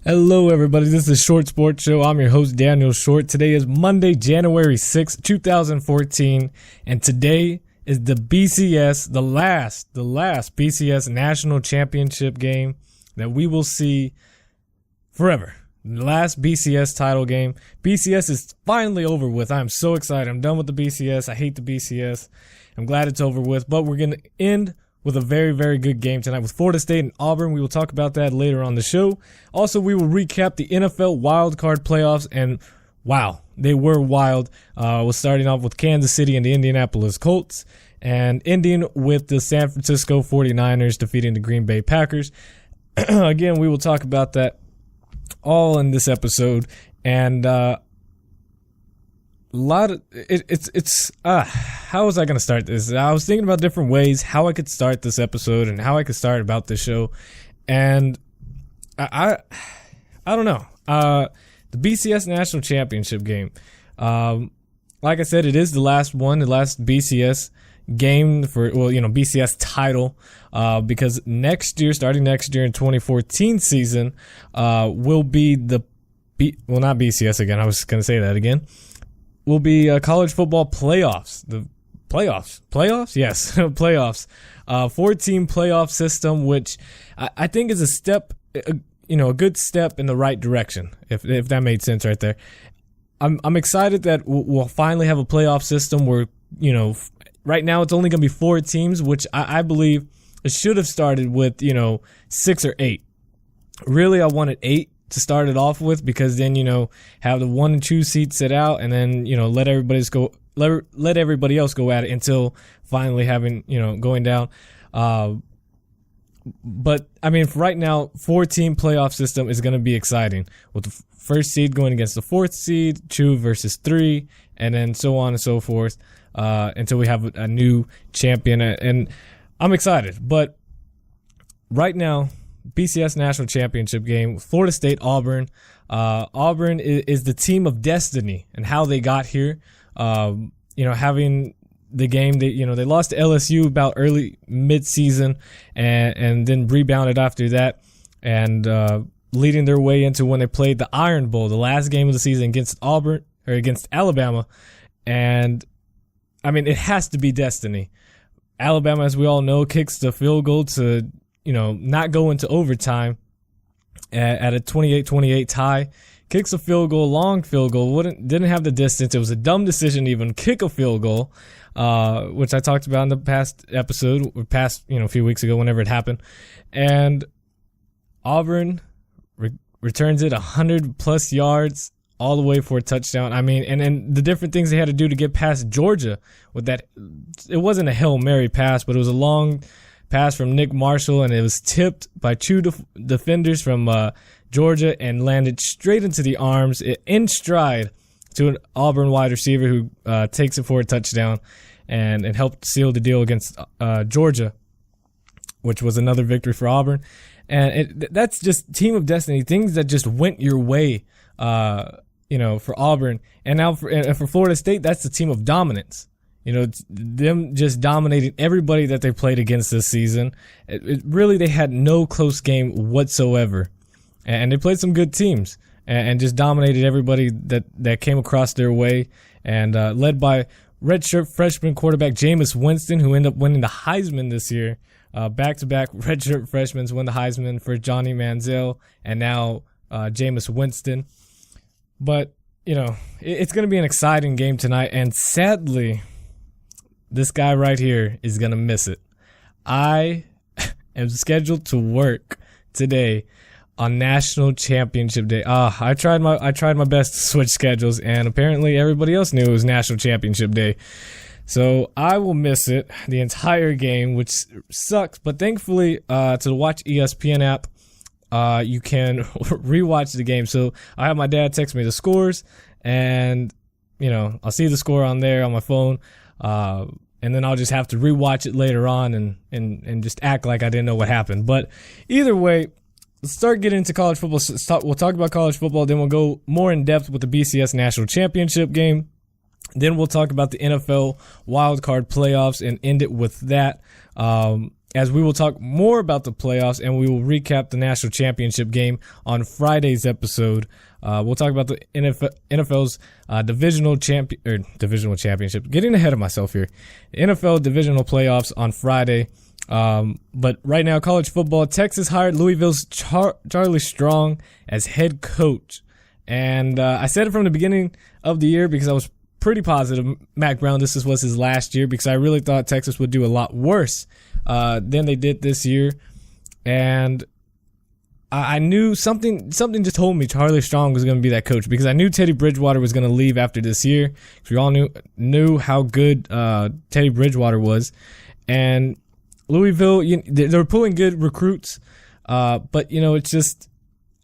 Hello, everybody. This is Short Sports Show. I'm your host, Daniel Short. Today is Monday, January 6th, 2014, and today is the BCS, the last BCS National Championship game that we will see forever. The last BCS title game. BCS is finally over with. I'm so excited. I'm done with the BCS. I hate the BCS. I'm glad it's over with, but we're going to end with a very, very good game tonight with Florida State and Auburn. We will talk about that later on the show. Also, we will recap the NFL wildcard playoffs, and wow, they were wild. We're starting off with Kansas City and the Indianapolis Colts, and ending with the San Francisco 49ers defeating the Green Bay Packers. Again, we will talk about that all in this episode, and how was I going to start this? I was thinking about different ways how I could start this episode and how I could start about this show, and I don't know. The BCS National Championship game, like I said, it is the last one, the last BCS game for, BCS title, because starting next year in 2014 season, will be not BCS again. I was going to say that again. Will be college football playoffs. The playoffs? Yes, playoffs. 4-team playoff system, which I think is a step, a good step in the right direction, if that made sense right there. I'm excited that we'll finally have a playoff system where, right now it's only going to be 4 teams, which I believe it should have started with, 6 or 8. Really, I wanted 8 to start it off with, because then, have the 1 and 2 seats sit out, and then, let everybody else go at it until finally having, going down. But I mean, for right now, 4-team playoff system is going to be exciting, with the first seed going against the 4th seed, 2 versus 3, and then so on and so forth, until we have a new champion. And I'm excited, but right now, BCS National Championship game, Florida State, Auburn. Auburn is the team of destiny, and how they got here. Having the game, they lost to LSU about mid-season, and then rebounded after that, and leading their way into when they played the Iron Bowl, the last game of the season against Alabama. And I mean, it has to be destiny. Alabama, as we all know, kicks the field goal to not go into overtime at a 28-28 tie. Kicks a field goal, long field goal, didn't have the distance. It was a dumb decision to even kick a field goal, which I talked about in the past episode, a few weeks ago, whenever it happened. And Auburn returns it 100+ yards all the way for a touchdown. I mean, and then the different things they had to do to get past Georgia with that. It wasn't a Hail Mary pass, but it was a long pass from Nick Marshall, and it was tipped by 2 defenders from Georgia and landed straight into the arms in stride to an Auburn wide receiver who takes it for a touchdown and helped seal the deal against Georgia, which was another victory for Auburn. And that's just team of destiny, things that just went your way, for Auburn. And now for Florida State, that's the team of dominance. It's them just dominating everybody that they played against this season. Really, they had no close game whatsoever. And they played some good teams and just dominated everybody that came across their way. And led by redshirt freshman quarterback Jameis Winston, who ended up winning the Heisman this year. Back-to-back redshirt freshmen win the Heisman for Johnny Manziel and now Jameis Winston. But, it's going to be an exciting game tonight. And sadly, this guy right here is going to miss it. I am scheduled to work today on National Championship Day. I tried my best to switch schedules, and apparently everybody else knew it was National Championship Day. So I will miss it the entire game, which sucks. But thankfully, to the Watch ESPN app, you can rewatch the game. So I have my dad text me the scores, and I'll see the score on there on my phone. And then I'll just have to rewatch it later on and just act like I didn't know what happened. But either way, let's start getting into college football. We'll talk about college football, then we'll go more in depth with the BCS National Championship game. Then we'll talk about the NFL wildcard playoffs and end it with that. as we will talk more about the playoffs and we will recap the national championship game on Friday's episode. We'll talk about the NFL's divisional championship. Getting ahead of myself here. The NFL divisional playoffs on Friday. But right now, college football, Texas hired Louisville's Charlie Strong as head coach. And I said it from the beginning of the year because I was pretty positive Mac Brown, this was his last year, because I really thought Texas would do a lot worse than they did this year. And I knew something just told me Charlie Strong was going to be that coach, because I knew Teddy Bridgewater was going to leave after this year, because we all knew how good Teddy Bridgewater was. And Louisville, they're pulling good recruits, but it's just,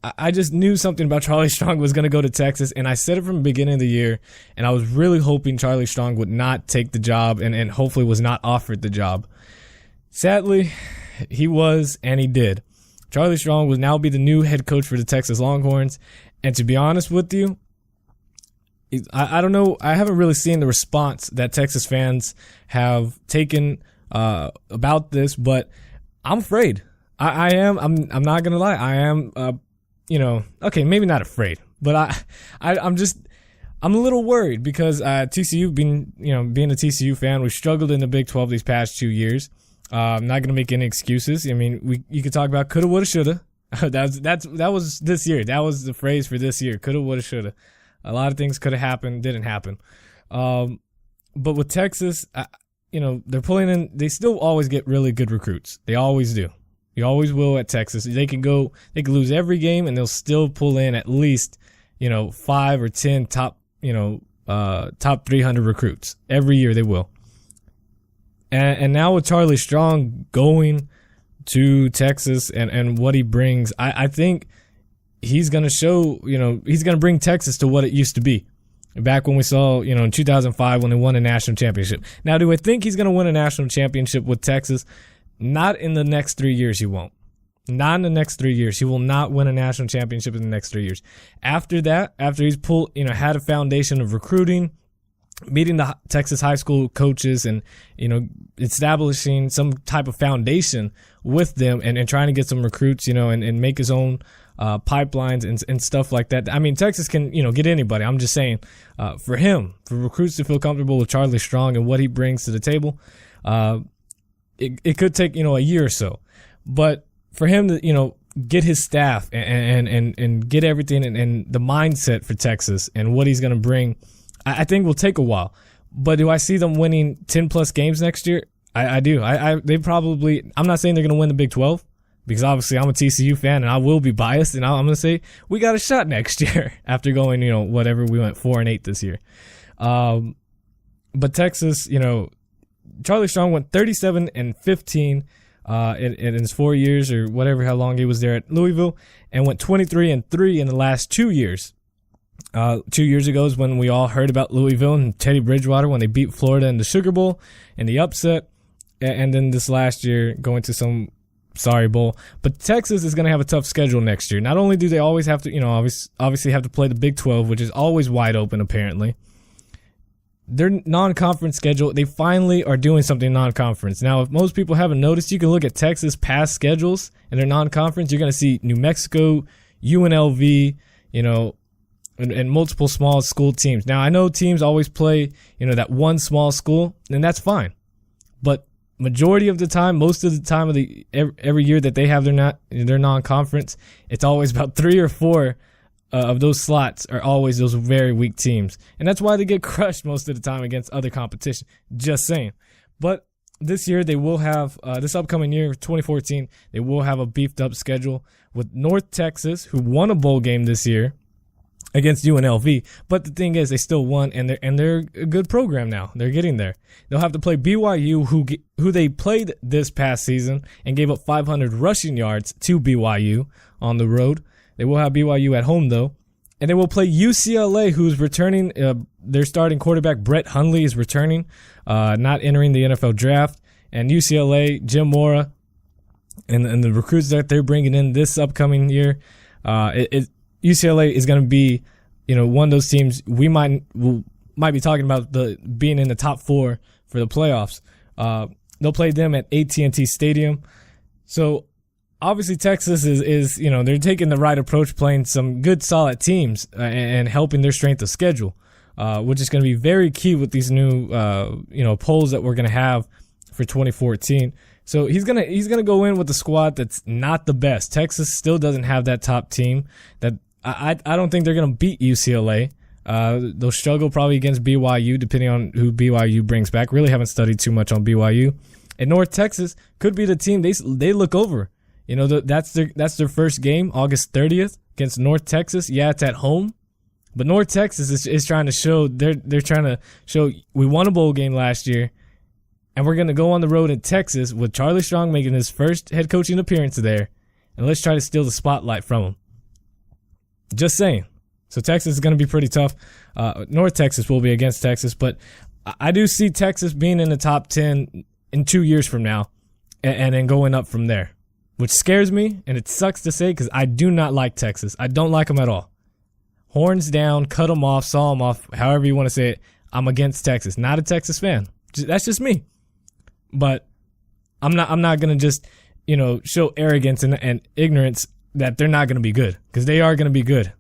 I just knew something about Charlie Strong was going to go to Texas, and I said it from the beginning of the year, and I was really hoping Charlie Strong would not take the job and hopefully was not offered the job. Sadly, he was, and he did. Charlie Strong will now be the new head coach for the Texas Longhorns, and to be honest with you, I don't know, I haven't really seen the response that Texas fans have taken about this, but I'm afraid. I'm not going to lie. I am, okay, maybe not afraid, but I'm a little worried because TCU, being a TCU fan, we struggled in the Big 12 these past 2 years. I'm not going to make any excuses. I mean, you could talk about coulda, woulda, shoulda. That was this year. That was the phrase for this year. Coulda, woulda, shoulda. A lot of things could have happened, didn't happen. But with Texas, they're pulling in. They still always get really good recruits. They always do. You always will at Texas. They can lose every game and they'll still pull in at least, 5 or 10 top 300 recruits every year. They will. And now with Charlie Strong going to Texas and what he brings, I think he's going to show, he's going to bring Texas to what it used to be back when we saw, in 2005 when they won a national championship. Now, do I think he's going to win a national championship with Texas? Not in the next 3 years, he won't. Not in the next 3 years. He will not win a national championship in the next 3 years. After that, after he's had a foundation of recruiting, meeting the Texas high school coaches and, establishing some type of foundation with them and trying to get some recruits, and make his own pipelines and stuff like that. I mean, Texas can, get anybody. I'm just saying, for recruits to feel comfortable with Charlie Strong and what he brings to the table, it could take, a year or so. But for him to, get his staff and get everything and the mindset for Texas and what he's going to bring, I think will take a while. But do I see them winning 10 plus games next year? I do. They probably, I'm not saying they're going to win the Big 12 because obviously I'm a TCU fan and I will be biased and I'm going to say we got a shot next year after going, whatever, we went 4-8 this year. But Texas, Charlie Strong went 37-15 in his 4 years or whatever, how long he was there at Louisville, and went 23-3 in the last 2 years. 2 years ago is when we all heard about Louisville and Teddy Bridgewater when they beat Florida in the Sugar Bowl and the upset. And then this last year going to some sorry bowl. But Texas is going to have a tough schedule next year. Not only do they always have to, obviously have to play the Big 12, which is always wide open apparently. Their non-conference schedule, they finally are doing something non-conference. Now, if most people haven't noticed, you can look at Texas past schedules and their non-conference. You're going to see New Mexico, UNLV, and multiple small school teams. Now, I know teams always play, that one small school, and that's fine. But majority of the time, most of the time of every year that they have their non-conference, it's always about 3 or 4 of those slots are always those very weak teams. And that's why they get crushed most of the time against other competition. Just saying. But this year they will have, this upcoming year, 2014, they will have a beefed up schedule with North Texas, who won a bowl game this year against UNLV. But the thing is, they still won, and they're a good program now. They're getting there. They'll have to play BYU, who they played this past season and gave up 500 rushing yards to BYU on the road. They will have BYU at home, though. And they will play UCLA, who's returning. Their starting quarterback, Brett Hundley, is returning, not entering the NFL draft. And UCLA, Jim Mora, and the recruits that they're bringing in this upcoming year, UCLA is going to be, one of those teams we might be talking about being in the top 4 for the playoffs. They'll play them at AT&T Stadium. So obviously Texas is they're taking the right approach, playing some good solid teams and helping their strength of schedule, which is going to be very key with these new polls that we're going to have for 2014. So he's gonna go in with a squad that's not the best. Texas still doesn't have that top team. That I don't think they're gonna beat UCLA. They'll struggle probably against BYU, depending on who BYU brings back. Really haven't studied too much on BYU. And North Texas could be the team they look over. That's their first game, August 30th against North Texas. Yeah, it's at home, but North Texas is trying to show they're trying to show we won a bowl game last year. And we're going to go on the road in Texas with Charlie Strong making his first head coaching appearance there. And let's try to steal the spotlight from him. Just saying. So Texas is going to be pretty tough. North Texas will be against Texas. But I do see Texas being in the top 10 in 2 years from now. And then going up from there. Which scares me. And it sucks to say because I do not like Texas. I don't like them at all. Horns down, cut them off, saw them off, however you want to say it. I'm against Texas. Not a Texas fan. That's just me. But I'm not going to just, show arrogance and ignorance that they're not going to be good, because they are going to be good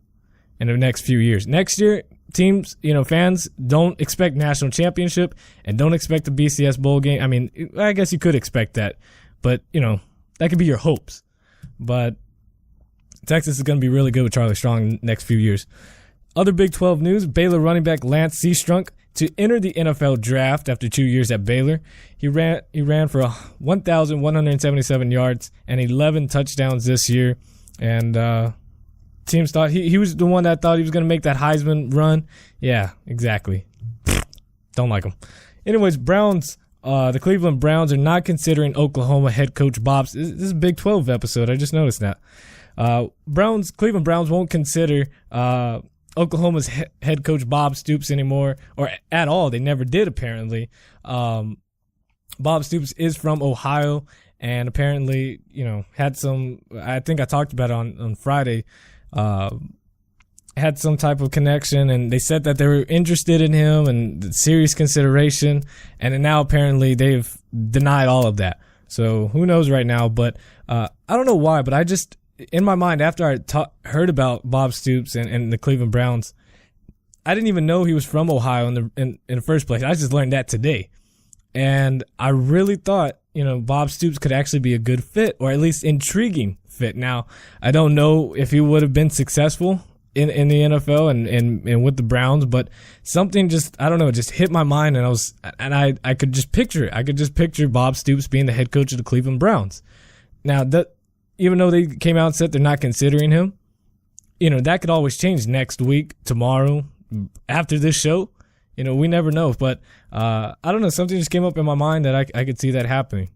in the next few years. Next year, teams, fans don't expect national championship and don't expect the BCS bowl game. I mean, I guess you could expect that, but, that could be your hopes. But Texas is going to be really good with Charlie Strong next few years. Other Big 12 news, Baylor running back Lance Seastrunk to enter the NFL draft after 2 years at Baylor. He ran for 1,177 yards and 11 touchdowns this year. And teams thought he was the one that thought he was going to make that Heisman run. Yeah, exactly. Don't like him. Anyways, the Cleveland Browns are not considering Oklahoma head coach Bob. This is a Big 12 episode. I just noticed that. Cleveland Browns won't consider Oklahoma's head coach Bob Stoops anymore, or at all. They never did, apparently. Bob Stoops is from Ohio, and apparently, had some, I think I talked about it on Friday, had some type of connection, and they said that they were interested in him and serious consideration, and then now apparently they've denied all of that. So who knows right now, but I don't know why, but I just, in my mind, after I heard about Bob Stoops and the Cleveland Browns, I didn't even know he was from Ohio in the first place. I just learned that today. And I really thought, Bob Stoops could actually be a good fit, or at least intriguing fit. Now, I don't know if he would have been successful in the NFL and with the Browns, but something just hit my mind, and I could just picture it. I could just picture Bob Stoops being the head coach of the Cleveland Browns. Now, even though they came out and said they're not considering him, that could always change next week, tomorrow, after this show. We never know. But I don't know. Something just came up in my mind that I could see that happening.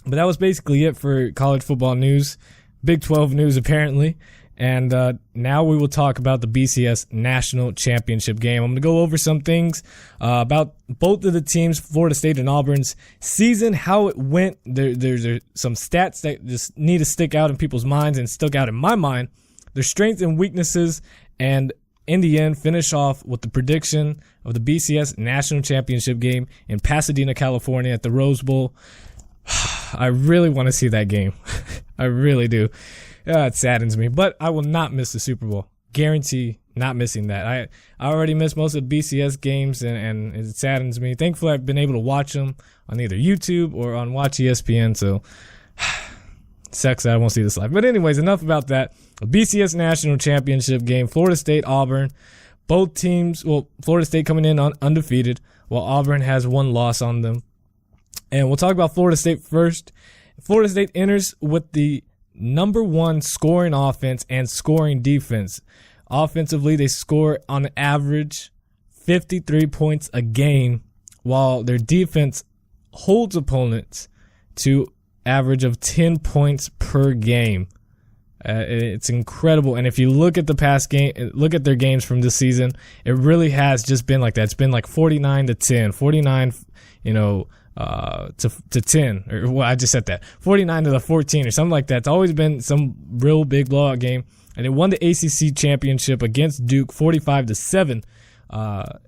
But that was basically it for college football news. Big 12 news, apparently. And now we will talk about the BCS National Championship game. I'm going to go over some things about both of the teams, Florida State and Auburn's season, how it went. There's some stats that just need to stick out in people's minds and stuck out in my mind. Their strengths and weaknesses, and in the end, finish off with the prediction of the BCS National Championship game in Pasadena, California at the Rose Bowl. I really want to see that game. I really do. It saddens me, but I will not miss the Super Bowl. Guarantee not missing that. I already missed most of the BCS games, and it saddens me. Thankfully, I've been able to watch them on either YouTube or on Watch ESPN, so sucks that I won't see this live. But anyways, enough about that. A BCS National Championship game, Florida State, Auburn. Both teams, Florida State coming in undefeated, while Auburn has one loss on them. And we'll talk about Florida State first. Florida State enters with the number one scoring offense and scoring defense. Offensively, they score on average 53 points a game, while their defense holds opponents to average of 10 points per game. It's incredible. And if you look at the past game, look at their games from this season, it really has just been like that. It's been like 49-10, 49, to 10, or well, I just said that 49-14 or something like that. It's always been some real big blowout game, and they won the ACC championship against Duke 45-7,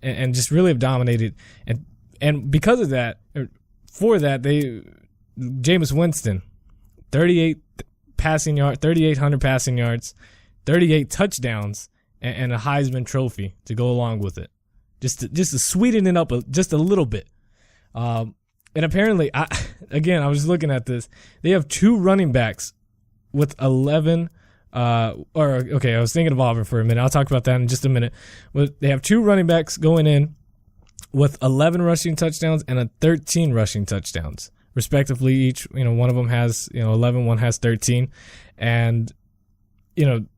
and just really have dominated. And because of that, for that, Jameis Winston, 3,800 passing yards, 38 touchdowns, and a Heisman Trophy to go along with it, just to sweeten it up just a little bit. And apparently, I was looking at this. They have 2 running backs with 11. I was thinking of Auburn for a minute. I'll talk about that in just a minute. But they have 2 running backs going in with 11 rushing touchdowns and 13 rushing touchdowns, respectively. Each, one of them has 11, one has 13, and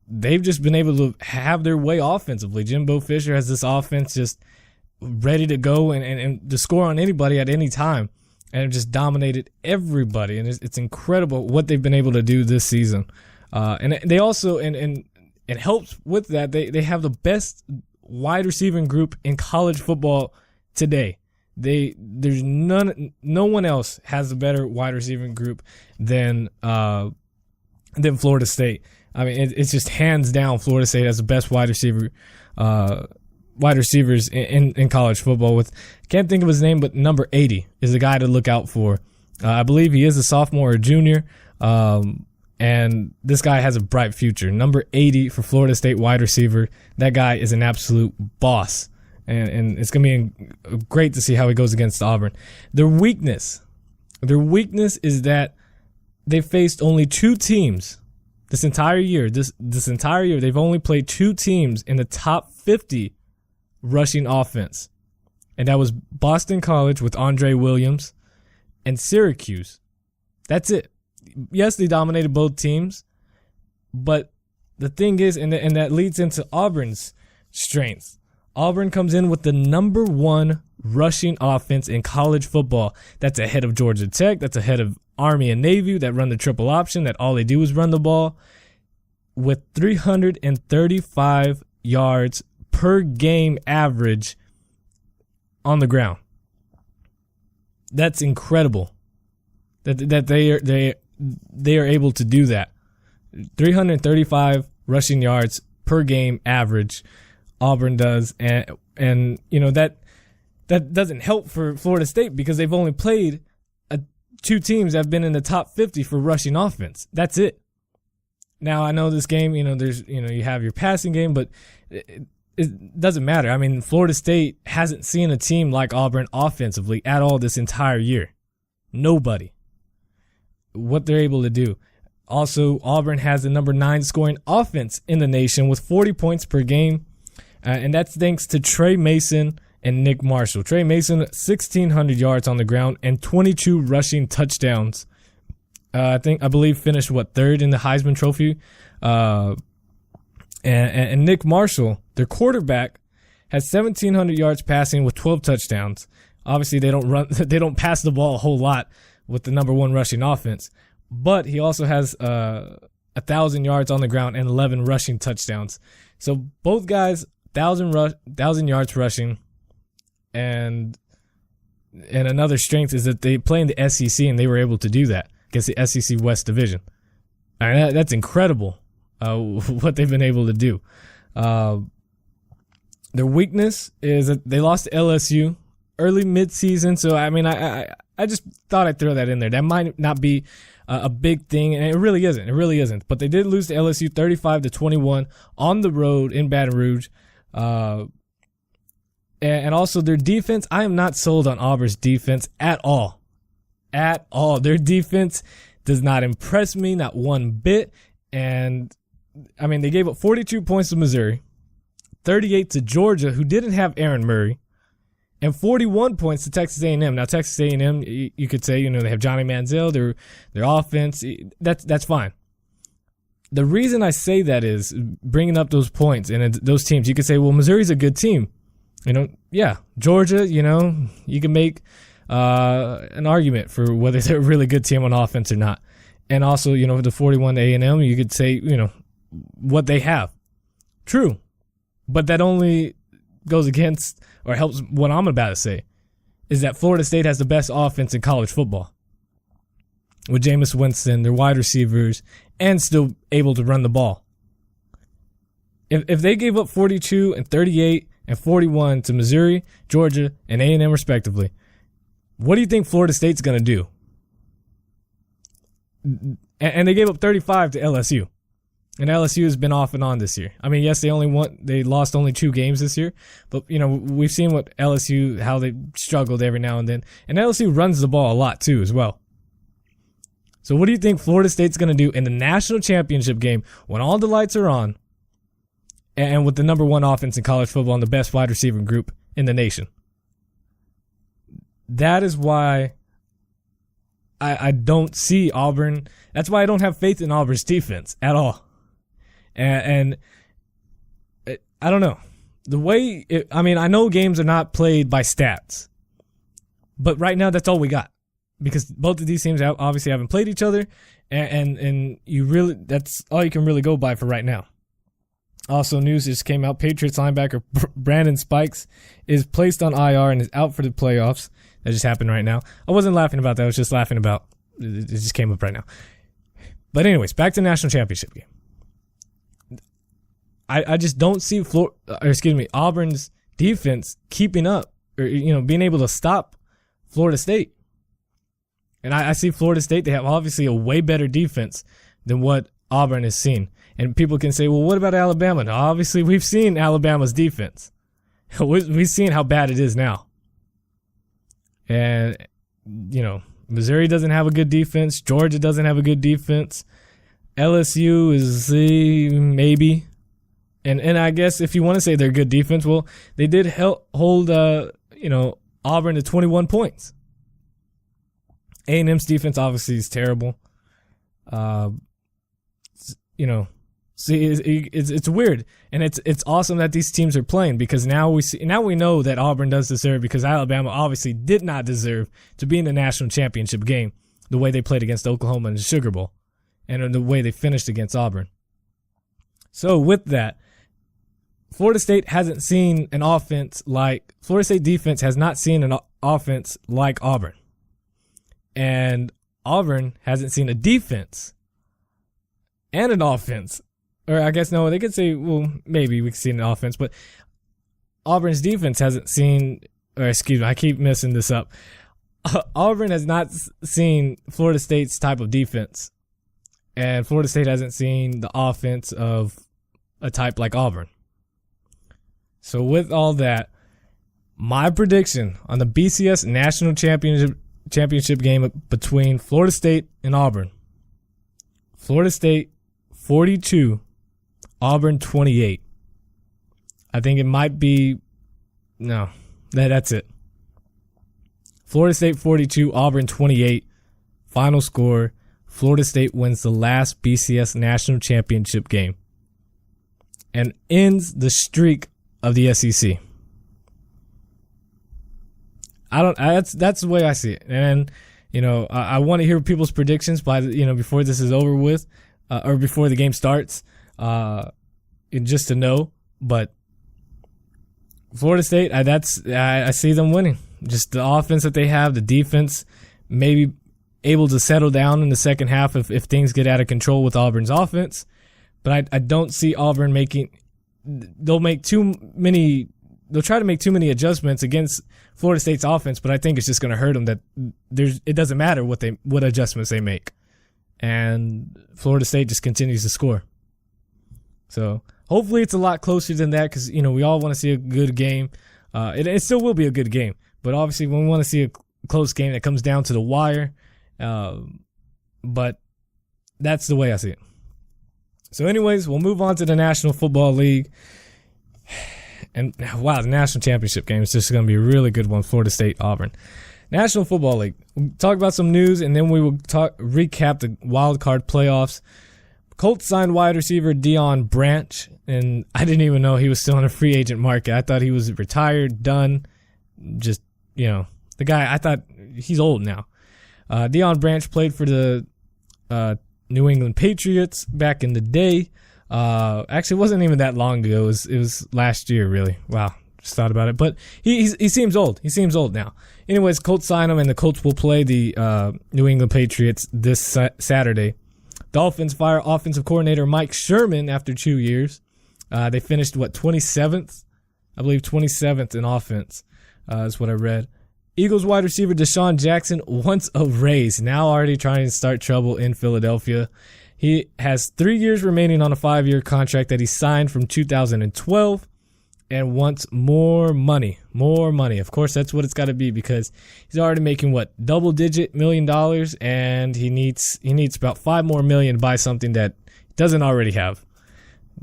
they've just been able to have their way offensively. Jimbo Fisher has this offense just ready to go and to score on anybody at any time, and have just dominated everybody. And it's incredible what they've been able to do this season. And they also, and it helps with that, they have the best wide receiving group in college football today. There's no one else has a better wide receiving group than Florida State. I mean, it's just hands down Florida State has the best wide receivers in college football. Can't think of his name, but number 80 is the guy to look out for. I believe he is a sophomore or junior. And this guy has a bright future. Number 80 for Florida State wide receiver. That guy is an absolute boss. And it's going to be great to see how he goes against Auburn. Their weakness is that they faced only 2 teams this entire year. This entire year, they've only played 2 teams in the top 50 rushing offense. And that was Boston College with Andre Williams and Syracuse. That's it. Yes, they dominated both teams, but the thing is, and that leads into Auburn's strengths. Auburn comes in with the number 1 rushing offense in college football. That's ahead of Georgia Tech. That's ahead of Army and Navy that run the triple option, that all they do is run the ball, with 335 yards per game average on the ground. That's incredible. That they are able to do that. 335 rushing yards per game average, Auburn does, and that doesn't help for Florida State because they've only played 2 teams that have been in the top 50 for rushing offense. That's it. Now I know this game, there's you have your passing game, but it doesn't matter. I mean, Florida State hasn't seen a team like Auburn offensively at all this entire year. Nobody. What they're able to do. Also, Auburn has the number 9 scoring offense in the nation with 40 points per game, and that's thanks to Trey Mason and Nick Marshall. Trey Mason, 1,600 yards on the ground and 22 rushing touchdowns. I believe finished 3rd in the Heisman Trophy. And Nick Marshall, their quarterback, has 1,700 yards passing with 12 touchdowns. Obviously, they don't pass the ball a whole lot with the number 1 rushing offense, but he also has 1,000 yards on the ground and 11 rushing touchdowns. So both guys, 1,000 yards rushing, and another strength is that they play in the SEC and they were able to do that against the SEC West Division. I mean, that's incredible what they've been able to do. Their weakness is that they lost to LSU early mid-season, so I mean, I just thought I'd throw that in there. That might not be a big thing, and it really isn't. It really isn't. But they did lose to LSU 35-21 on the road in Baton Rouge. And also their defense, I am not sold on Auburn's defense at all. At all. Their defense does not impress me, not one bit. And, I mean, they gave up 42 points to Missouri, 38 to Georgia, who didn't have Aaron Murray, and 41 points to Texas A&M. Now, Texas A&M, you could say, they have Johnny Manziel, their offense. That's fine. The reason I say that is bringing up those points and those teams. You could say, well, Missouri's a good team. Yeah. Georgia, you can make an argument for whether they're a really good team on offense or not. And also, the 41 to A&M, you could say, what they have. True. But that only goes against or helps what I'm about to say, is that Florida State has the best offense in college football. With Jameis Winston, their wide receivers, and still able to run the ball. If they gave up 42 and 38 and 41 to Missouri, Georgia, and A&M respectively, What do you think Florida State's going to do? And they gave up 35 to LSU. And LSU has been off and on this year. I mean, yes, they lost only 2 games this year, but we've seen what LSU, how they struggled every now and then. And LSU runs the ball a lot too as well. So what do you think Florida State's going to do in the national championship game when all the lights are on and with the number 1 offense in college football and the best wide receiver group in the nation? That is why I don't see Auburn. That's why I don't have faith in Auburn's defense at all. And I don't know. I know games are not played by stats, but right now that's all we got because both of these teams obviously haven't played each other, and that's all you can really go by for right now. Also, news just came out: Patriots linebacker Brandon Spikes is placed on IR and is out for the playoffs. That just happened right now. I wasn't laughing about that. I was just laughing about it just came up right now. But anyways, back to the national championship game. I just don't see Auburn's defense keeping up or being able to stop Florida State. And I see Florida State, they have obviously a way better defense than what Auburn has seen. And people can say, well, what about Alabama? Now, obviously, we've seen Alabama's defense. We've seen how bad it is now. And, Missouri doesn't have a good defense. Georgia doesn't have a good defense. LSU is maybe. And I guess if you want to say they're good defense, well, they did hold Auburn to 21 points. A&M's defense obviously is terrible. It's weird, and it's awesome that these teams are playing because now we know that Auburn does deserve, because Alabama obviously did not deserve to be in the national championship game the way they played against Oklahoma in the Sugar Bowl, and the way they finished against Auburn. So with that, Florida State hasn't seen an offense like Florida State defense has not seen an offense like Auburn, and Auburn hasn't seen a defense and an offense. Or I guess, no, they could say, well, maybe we could see an offense, but Auburn's defense hasn't seen, or excuse me, I keep messing this up. Auburn has not seen Florida State's type of defense, and Florida State hasn't seen the offense of a type like Auburn. So with all that, my prediction on the BCS national championship game between Florida State and Auburn: Florida State 42, Auburn 28. I think it might be, no, that's it. Florida State 42, Auburn 28. Final score: Florida State wins the last BCS national championship game and ends the streak of the SEC. That's the way I see it. And, I want to hear people's predictions before this is over with, or before the game starts, just to know. But Florida State, I see them winning. Just the offense that they have, the defense, maybe able to settle down in the second half if things get out of control with Auburn's offense. But I don't see Auburn they'll try to make too many adjustments against Florida State's offense, but I think it's just going to hurt them that it doesn't matter what adjustments they make. And Florida State just continues to score. So hopefully it's a lot closer than that, because, we all want to see a good game. It still will be a good game, but obviously we want to see a close game that comes down to the wire. But that's the way I see it. So anyways, we'll move on to the National Football League. And wow, the national championship game is just going to be a really good one. Florida State, Auburn. National Football League. We'll talk about some news, and then we will recap the wild card playoffs. Colts signed wide receiver Deion Branch, and I didn't even know he was still in a free agent market. I thought he was retired, done. Just, the guy, I thought he's old now. Deion Branch played for the New England Patriots back in the day. Actually, it wasn't even that long ago. It was last year, really. Wow, just thought about it. But he seems old. He seems old now. Anyways, Colts sign him, and the Colts will play the New England Patriots this Saturday. Dolphins fire offensive coordinator Mike Sherman after 2 years. They finished, 27th? I believe 27th in offense is what I read. Eagles wide receiver Deshaun Jackson wants a raise. Now already trying to start trouble in Philadelphia. He has 3 years remaining on a 5-year contract that he signed from 2012 and wants more money. More money. Of course, that's what it's got to be because he's already making, double-digit $1 million, and he needs about $5 more million to buy something that he doesn't already have.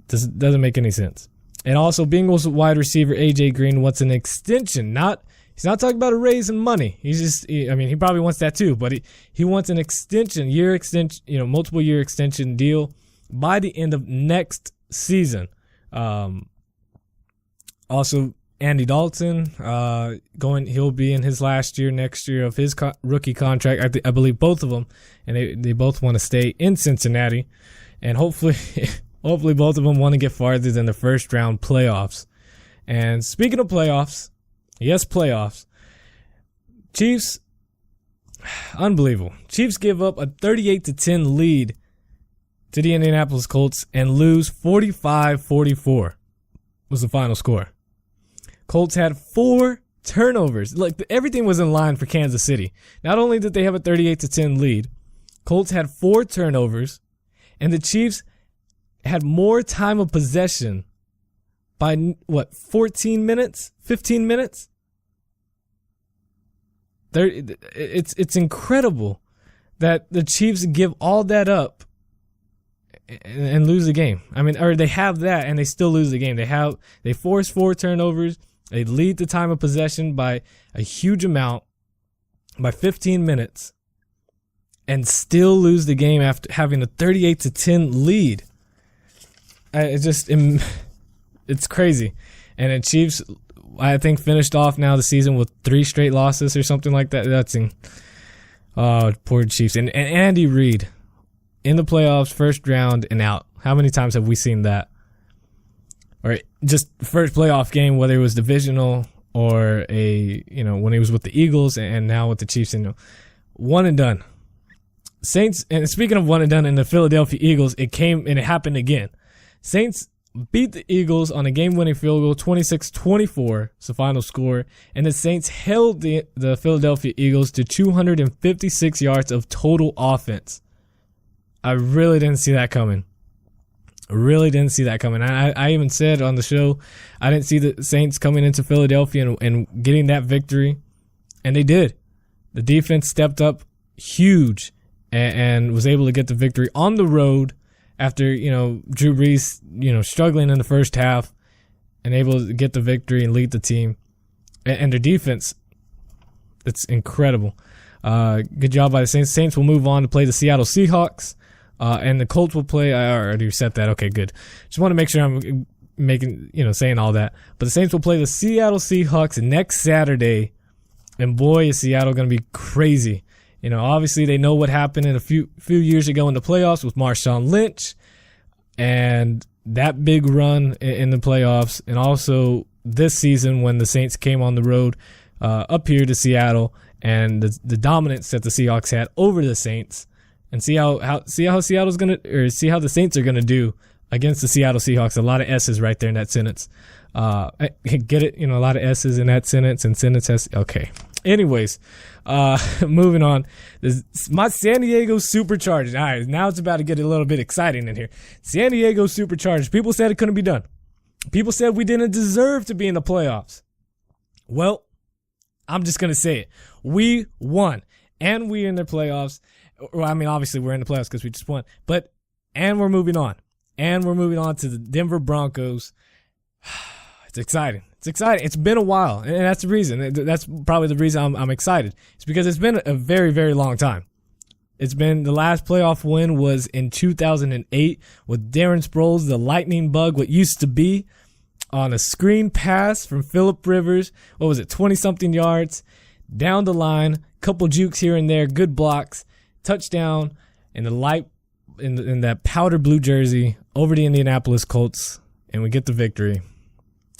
Doesn't make any sense. And also, Bengals wide receiver A.J. Green wants an extension. He's not talking about a raise in money. He probably wants that too, but he wants an extension, multiple year extension deal by the end of next season. Also, Andy Dalton, he'll be in his last year next year of his rookie contract. I believe both of them, and they both want to stay in Cincinnati, and hopefully both of them want to get farther than the first round playoffs. And speaking of playoffs, yes, playoffs. Chiefs, unbelievable. Chiefs give up a 38-10 lead to the Indianapolis Colts and lose 45-44 was the final score. Colts had 4 turnovers. Everything was in line for Kansas City. Not only did they have a 38-10 lead, Colts had 4 turnovers, and the Chiefs had more time of possession by 14 minutes, 15 minutes. It's incredible that the Chiefs give all that up and lose the game. Or they have that and they still lose the game. They force 4 turnovers. They lead the time of possession by a huge amount, by 15 minutes, and still lose the game after having a 38-10 lead. It's crazy. And the Chiefs, I think, finished off now the season with 3 straight losses or something like that. Poor Chiefs. And Andy Reid in the playoffs, first round and out. How many times have we seen that? Or just first playoff game, whether it was divisional or when he was with the Eagles and now with the Chiefs, one and done. Saints, and speaking of one and done in the Philadelphia Eagles, it happened again. Saints beat the Eagles on a game-winning field goal, 26-24 is the final score, and the Saints held the Philadelphia Eagles to 256 yards of total offense. I really didn't see that coming. I even said on the show, I didn't see the Saints coming into Philadelphia and getting that victory, and they did. The defense stepped up huge and was able to get the victory on the road after, Drew Brees, struggling in the first half and able to get the victory and lead the team. And their defense, it's incredible. Good job by the Saints. Saints will move on to play the Seattle Seahawks. And the Colts will play. I already said that. Okay, good. Just want to make sure I'm saying all that. But the Saints will play the Seattle Seahawks next Saturday. And boy, is Seattle going to be crazy. Obviously they know what happened in a few years ago in the playoffs with Marshawn Lynch and that big run in the playoffs. And also this season when the Saints came on the road up here to Seattle and the dominance that the Seahawks had over the Saints. And see how Seattle's see how the Saints are gonna do against the Seattle Seahawks. A lot of S's right there in that sentence. Get it? A lot of S's in that sentence, and sentence has okay. Anyways, moving on. My San Diego Superchargers. All right, now it's about to get a little bit exciting in here. San Diego Superchargers. People said it couldn't be done. People said we didn't deserve to be in the playoffs. Well, I'm just gonna say it. We won, and we're in the playoffs. Well, obviously we're in the playoffs because we just won. And we're moving on. And we're moving on to the Denver Broncos. It's exciting. It's been a while, and that's the reason. That's probably the reason I'm excited. It's because it's been a very, very long time. It's been the last playoff win was in 2008 with Darren Sproles, the lightning bug, what used to be, on a screen pass from Phillip Rivers. What was it, 20-something yards, down the line, couple jukes here and there, good blocks, touchdown, in that powder blue jersey over the Indianapolis Colts, and we get the victory.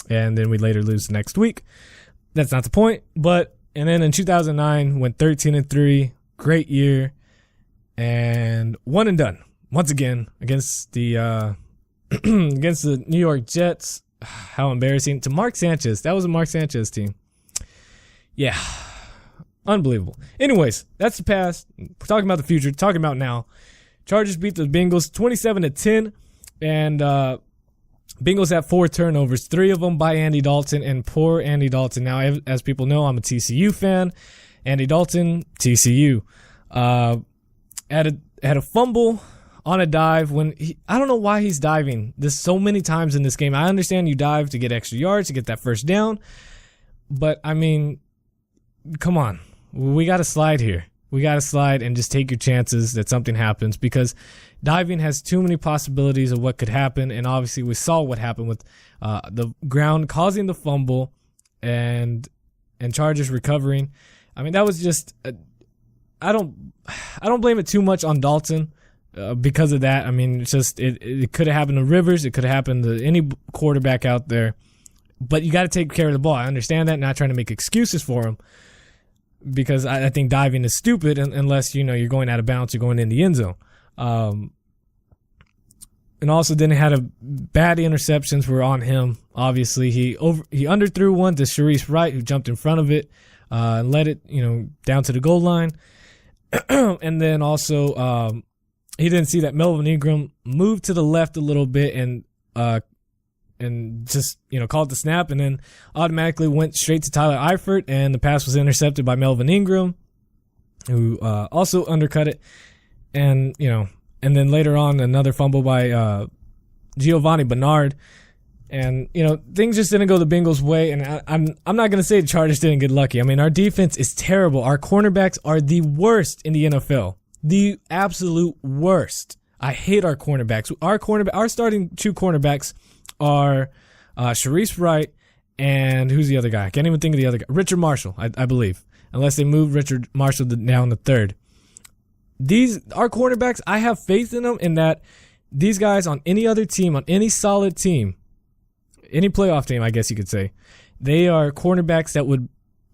And then we later lose next week. That's not the point. And then in 2009, went 13-3, great year, and one and done once again against the against the New York Jets. How embarrassing to Mark Sanchez. That was a Mark Sanchez team. Yeah, Unbelievable. Anyways, that's the past. We're talking about the future, talking about now. Chargers beat the Bengals 27-10, and Bengals had 4 turnovers, 3 of them by Andy Dalton, and poor Andy Dalton. Now, as people know, I'm a TCU fan. Andy Dalton, TCU, had a fumble on a dive when I don't know why he's diving this so many times in this game. I understand you dive to get extra yards, to get that first down, but I mean, come on. We got to slide here. We got to slide and just take your chances that something happens, because diving has too many possibilities of what could happen. And obviously we saw what happened with the ground causing the fumble and Chargers recovering. I mean, that was just I don't blame it too much on Dalton because of that. I mean, it's just it could have happened to Rivers. It could have happened to any quarterback out there. But you got to take care of the ball. I understand that. Not trying to make excuses for him, because I think diving is stupid unless, you're going out of bounds or going in the end zone. And also then had a bad interceptions were on him. Obviously, he underthrew one to Sharice Wright, who jumped in front of it and led it, down to the goal line. And then also he didn't see that Melvin Ingram moved to the left a little bit and just, called the snap, and then automatically went straight to Tyler Eifert, and the pass was intercepted by Melvin Ingram, who also undercut it. And, and then later on, another fumble by Giovanni Bernard. And, things just didn't go the Bengals' way. And I'm not going to say the Chargers didn't get lucky. I mean, our defense is terrible. Our cornerbacks are the worst in the NFL. The absolute worst. I hate our cornerbacks. Our starting 2 cornerbacks are Sharice Wright and who's the other guy? I can't even think of the other guy. Richard Marshall, I believe. Unless they move Richard Marshall down to 3rd. Our cornerbacks, I have faith in them, in that these guys on any other team, on any solid team, any playoff team, I guess you could say, they are cornerbacks that would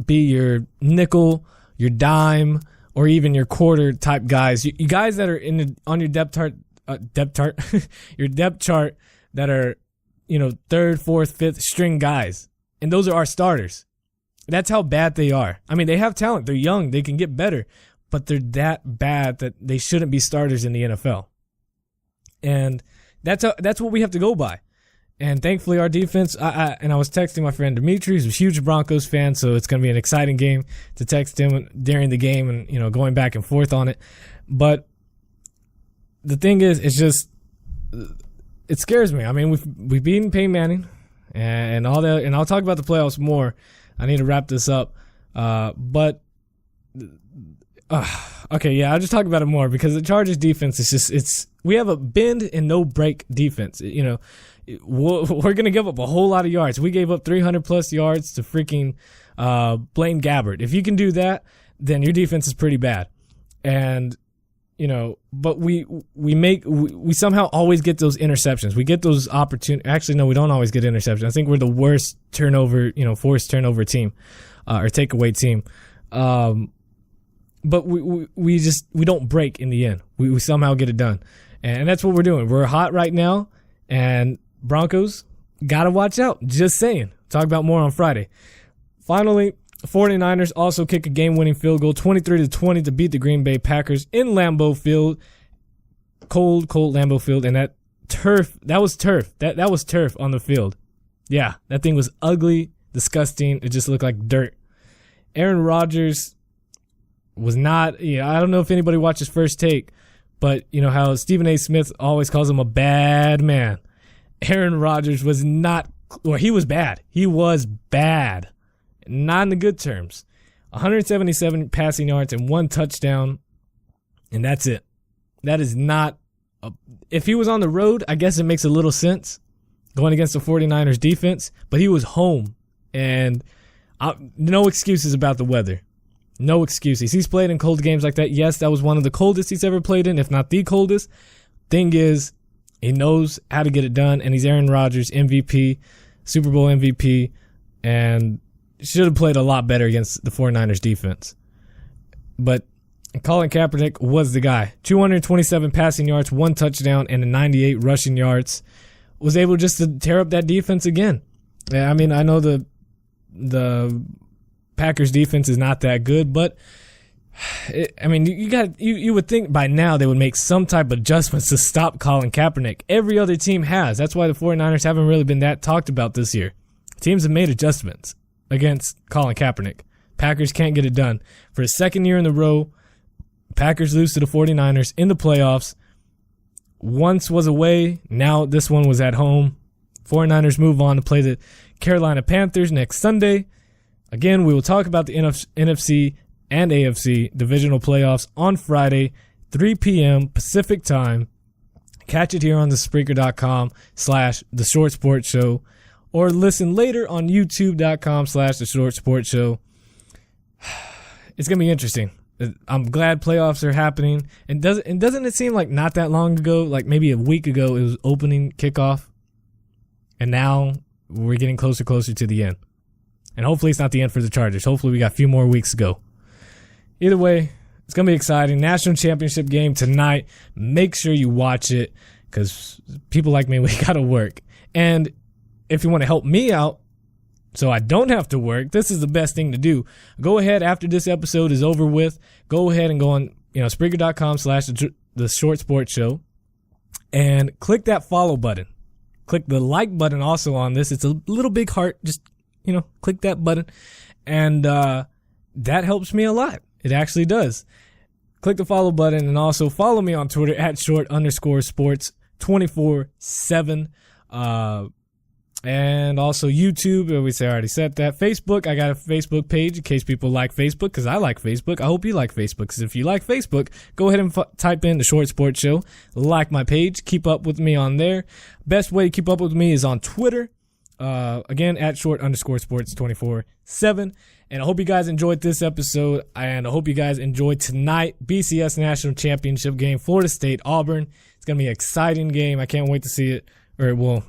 be your nickel, your dime, or even your quarter type guys. You guys that are on your depth chart, your depth chart that are, 3rd, 4th, 5th string guys. And those are our starters. That's how bad they are. I mean, they have talent. They're young. They can get better. But they're that bad that they shouldn't be starters in the NFL. And that's what we have to go by. And thankfully, our defense, I was texting my friend Dimitri, who's a huge Broncos fan, so it's going to be an exciting game to text him during the game and, going back and forth on it. But the thing is, it's just, it scares me. I mean, we've beaten Peyton Manning and all that, and I'll talk about the playoffs more. I need to wrap this up. Okay, yeah, I'll just talk about it more, because the Chargers defense is just, we have a bend and no break defense. We're going to give up a whole lot of yards. We gave up 300 plus yards to freaking Blaine Gabbert. If you can do that, then your defense is pretty bad. And, but we somehow always get those interceptions. We get those opportunities. Actually, no, we don't always get interceptions. I think we're the worst forced turnover team or takeaway team. But we don't break in the end. We somehow get it done. And that's what we're doing. We're hot right now, and Broncos got to watch out. Just saying. Talk about more on Friday. Finally, 49ers also kick a game-winning field goal, 23-20, to beat the Green Bay Packers in Lambeau Field. Cold Lambeau Field, and that was turf. That was turf on the field. Yeah, that thing was ugly, disgusting. It just looked like dirt. Aaron Rodgers was not, I don't know if anybody watches First Take, but how Stephen A. Smith always calls him a bad man. Aaron Rodgers was not, or he was bad. He was bad. Not in the good terms. 177 passing yards and 1 touchdown, and that's it. That is not, if he was on the road, I guess it makes a little sense going against the 49ers defense, but he was home, and no excuses about the weather. No excuses. He's played in cold games like that. Yes, that was one of the coldest he's ever played in, if not the coldest. Thing is, he knows how to get it done, and he's Aaron Rodgers, MVP, Super Bowl MVP, and should have played a lot better against the 49ers defense. But Colin Kaepernick was the guy. 227 passing yards, 1 touchdown, and 98 rushing yards. Was able just to tear up that defense again. I mean, I know the Packers defense is not that good, but you would think by now they would make some type of adjustments to stop Colin Kaepernick. Every other team has. That's why the 49ers haven't really been that talked about this year. Teams have made adjustments against Colin Kaepernick. Packers can't get it done. For a second year in a row, Packers lose to the 49ers in the playoffs. Once was away, now this one was at home. 49ers move on to play the Carolina Panthers next Sunday. Again, we will talk about the NFC and AFC divisional playoffs on Friday, 3 p.m. Pacific time. Catch it here on the Spreaker.com/The Short Sports Show, or listen later on YouTube.com/The Short Sports Show. It's going to be interesting. I'm glad playoffs are happening. And doesn't it seem like not that long ago, like maybe a week ago, it was opening kickoff? And now we're getting closer to the end. And hopefully it's not the end for the Chargers. Hopefully we got a few more weeks to go. Either way, it's going to be exciting. National championship game tonight. Make sure you watch it because people like me, we got to work. And if you want to help me out so I don't have to work, this is the best thing to do. Go ahead after this episode is over with. Go ahead and go on, Spreaker.com/The Short Sports Show and click that follow button. Click the like button also on this. It's a little big heart. Just, click that button. And that helps me a lot. It actually does. Click the follow button and also follow me on Twitter at @short_sports 24/7. And also YouTube. I already said that. Facebook. I got a Facebook page in case people like Facebook because I like Facebook. I hope you like Facebook because if you like Facebook, go ahead and type in The Short Sports Show. Like my page. Keep up with me on there. Best way to keep up with me is on Twitter. Again, at @short_sports 24/7. And I hope you guys enjoyed this episode. And I hope you guys enjoyed tonight. BCS National Championship game. Florida State, Auburn. It's going to be an exciting game. I can't wait to see it. Or,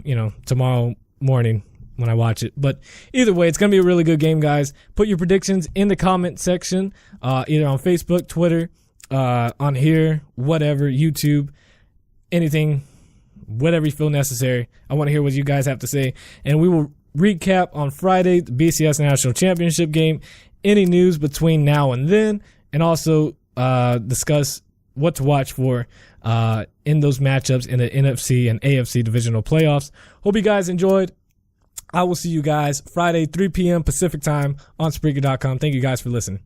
tomorrow morning when I watch it. But either way, it's going to be a really good game, guys. Put your predictions in the comment section, either on Facebook, Twitter, on here, whatever, YouTube, anything, whatever you feel necessary. I want to hear what you guys have to say. And we will recap on Friday the BCS National Championship game, any news between now and then, and also discuss what to watch for in those matchups in the NFC and AFC divisional playoffs. Hope you guys enjoyed. I will see you guys Friday, 3 p.m. Pacific time on Spreaker.com. Thank you guys for listening.